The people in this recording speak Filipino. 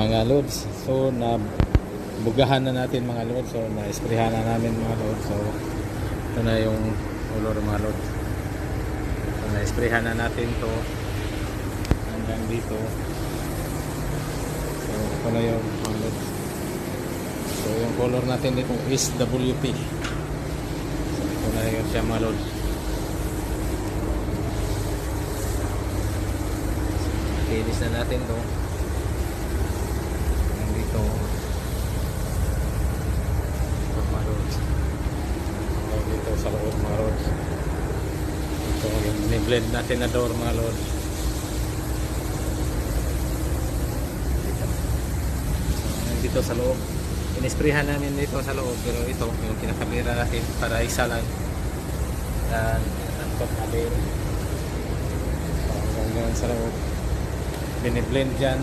mga loads. So na bugahan na natin mga loads. So na-sprayhan na namin mga loads. So ito na yung color mga loads. So na-sprayhan na natin to hanggang dito. So ito na yung mga loads. So yung color natin dito is WP. So ito na yung siya mga loads. Finish na natin to hanggang dito mga loads. Hanggang dito sa loob mga loads. Ito yung ni-blend natin na door mga loads. Dito sa loob inisprehan namin dito sa loob, pero ito yung kinakamera natin para isa lang yan ang pagkabil. So hanggang sa loob biniblend dyan.